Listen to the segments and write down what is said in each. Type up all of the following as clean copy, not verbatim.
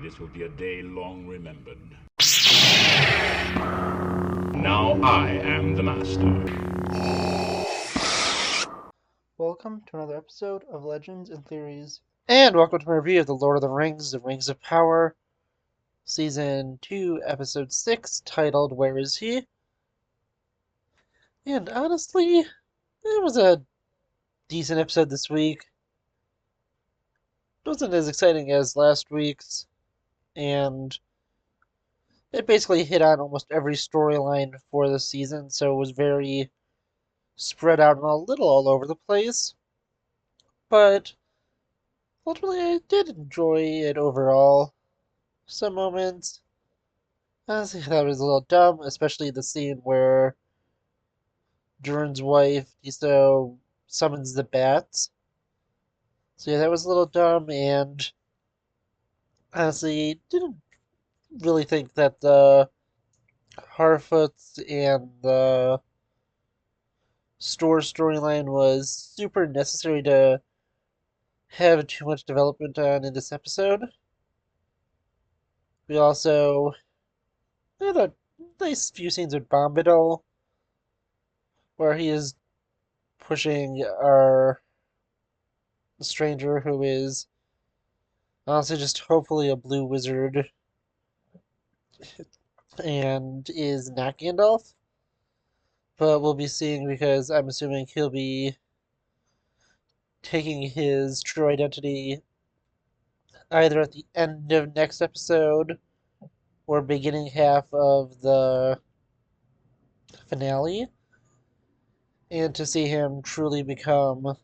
This will be a day long remembered. Now I am the master. Welcome to another episode of Legends and Theories. And welcome to my review of The Lord of the Rings of Power, Season 2, Episode 6, titled Where Is He? And honestly, it was a decent episode this week. It wasn't as exciting as last week's, and it basically hit on almost every storyline for the season, so it was very spread out and a little all over the place. But ultimately, I did enjoy it overall. Some moments honestly, that was a little dumb, especially the scene where Durin's wife Isto summons the bats. So yeah, that was a little dumb, and honestly, didn't really think that the Harfoots and the store storyline was super necessary to have too much development on in this episode. We also had a nice few scenes with Bombadil, where he is pushing our stranger who is honestly just hopefully a blue wizard and is not Gandalf. But we'll be seeing because I'm assuming he'll be taking his true identity either at the end of next episode or beginning half of the finale. And to see him truly become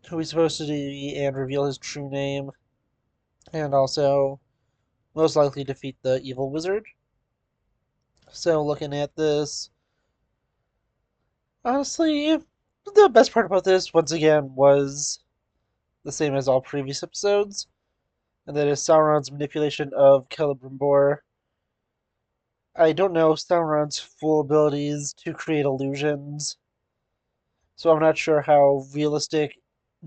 who he's supposed to be and reveal his true name, and also most likely defeat the evil wizard. So, looking at this, honestly, the best part about this, once again, was the same as all previous episodes, and that is Sauron's manipulation of Celebrimbor. I don't know Sauron's full abilities to create illusions, so I'm not sure how realistic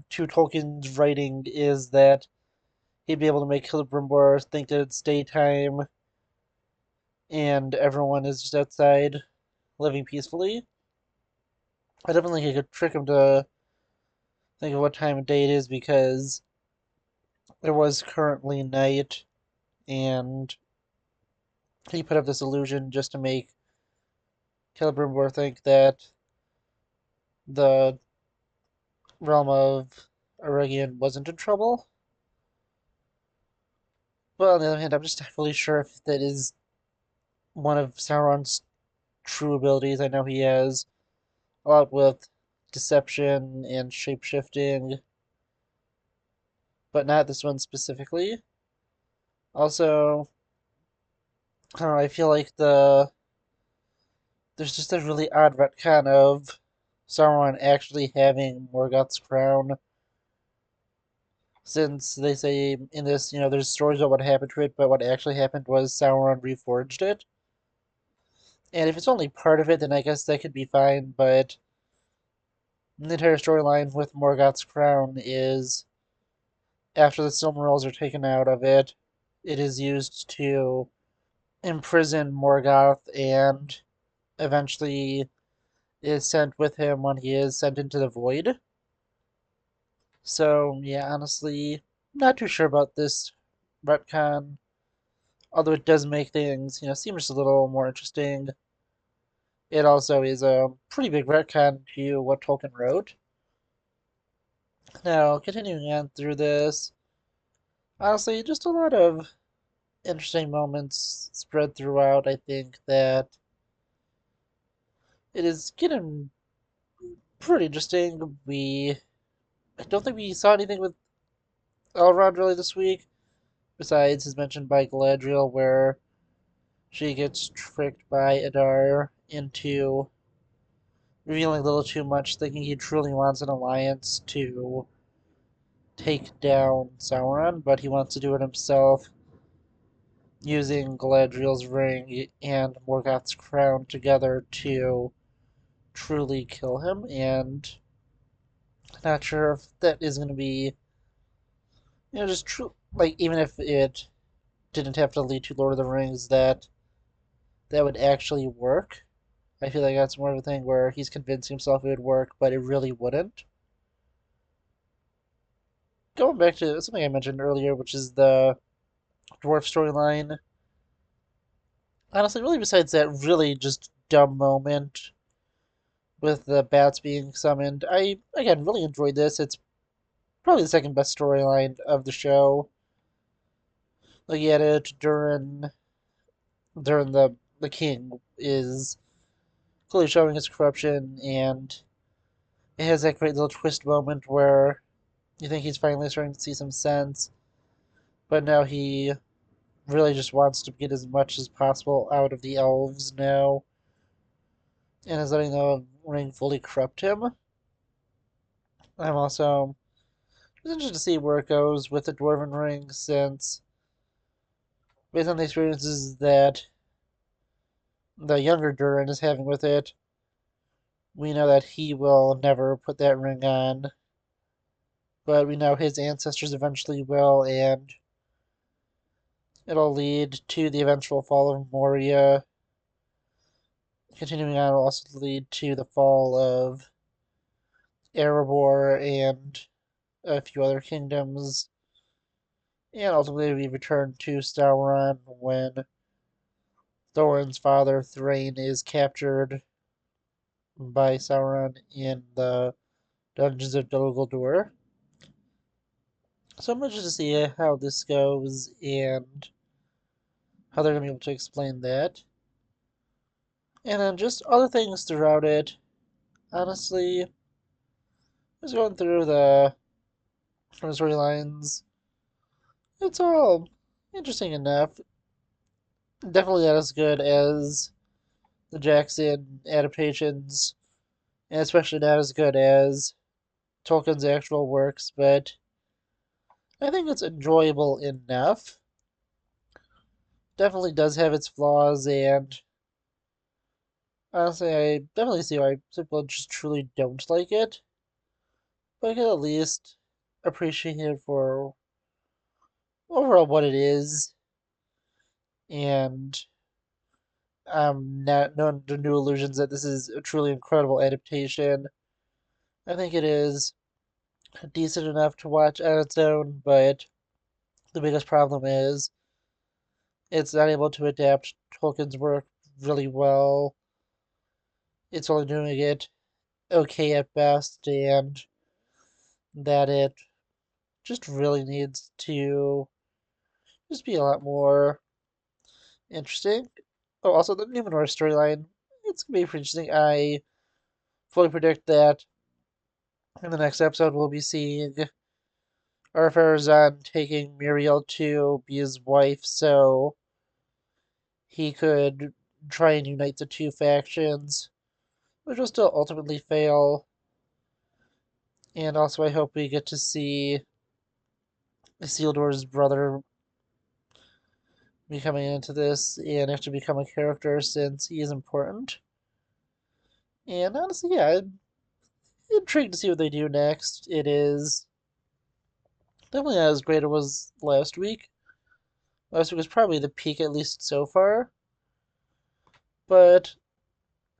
to Tolkien's writing is that he'd be able to make Celebrimbor think that it's daytime and everyone is just outside living peacefully. I definitely think he could trick him to think of what time of day it is because it was currently night, and he put up this illusion just to make Celebrimbor think that the realm of Eregion wasn't in trouble. But on the other hand, I'm just not really sure if that is one of Sauron's true abilities. I know he has a lot with deception and shapeshifting, but not this one specifically. Also, I don't know, I feel like there's just a really odd retcon of Sauron actually having Morgoth's crown, since they say in this, there's stories about what happened to it, but what actually happened was Sauron reforged it. And if it's only part of it, then I guess that could be fine, but the entire storyline with Morgoth's crown is after the Silmarils are taken out of it, it is used to imprison Morgoth and eventually is sent with him when he is sent into the void. So, yeah, honestly, not too sure about this retcon, although it does make things, seem just a little more interesting. It also is a pretty big retcon to what Tolkien wrote. Now, continuing on through this, honestly, just a lot of interesting moments spread throughout. I think that it is getting pretty interesting. I don't think we saw anything with Elrond really this week, besides his mention by Galadriel, where she gets tricked by Adar into revealing a little too much, thinking he truly wants an alliance to take down Sauron, but he wants to do it himself using Galadriel's ring and Morgoth's crown together to truly kill him, and not sure if that is going to be, just true. Like, even if it didn't have to lead to Lord of the Rings that would actually work. I feel like that's more of a thing where he's convincing himself it would work, but it really wouldn't. Going back to something I mentioned earlier, which is the dwarf storyline. Honestly, really, besides that really just dumb moment with the bats being summoned, I again really enjoyed this. It's probably the second best storyline of the show. Looking at it during the king is clearly showing his corruption, and it has that great little twist moment where you think he's finally starting to see some sense, but now he really just wants to get as much as possible out of the elves now, and is letting the ring fully corrupt him. I'm also interested to see where it goes with the Dwarven Ring, since, based on the experiences that the younger Durin is having with it, we know that he will never put that ring on, but we know his ancestors eventually will, and it'll lead to the eventual fall of Moria. Continuing on, will also lead to the fall of Erebor and a few other kingdoms, and ultimately we return to Sauron when Thorin's father, Thrain, is captured by Sauron in the Dungeons of Dol Guldur. So I'm interested to see how this goes and how they're going to be able to explain that. And then just other things throughout it. Honestly, just going through the storylines, it's all interesting enough. Definitely not as good as the Jackson adaptations, and especially not as good as Tolkien's actual works, but I think it's enjoyable enough. Definitely does have its flaws, and honestly, I definitely see why people just truly don't like it. But I can at least appreciate it for overall what it is, and not no under new illusions that this is a truly incredible adaptation. I think it is decent enough to watch on its own, but the biggest problem is it's not able to adapt Tolkien's work really well. It's only doing it okay at best, and that it just really needs to just be a lot more interesting. Oh, also the Numenor storyline, it's gonna be pretty interesting. I fully predict that in the next episode we'll be seeing Ar-Pharazôn taking Muriel to be his wife, so he could try and unite the two factions, which will still ultimately fail. And also, I hope we get to see Isildur's brother be coming into this and actually become a character, since he is important. And honestly, yeah, I'm intrigued to see what they do next. It is definitely not as great as it was last week. Last week was probably the peak, at least so far. But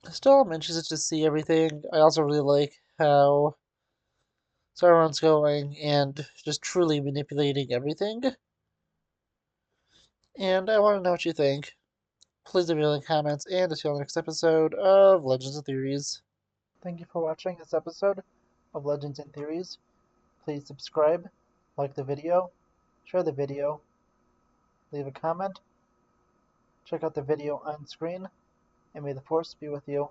still, I'm interested to see everything. I also really like how Sauron's going and just truly manipulating everything. And I want to know what you think. Please leave me in the comments, and see you on the next episode of Legends and Theories. Thank you for watching this episode of Legends and Theories. Please subscribe, like the video, share the video, leave a comment, check out the video on screen, and may the Force be with you.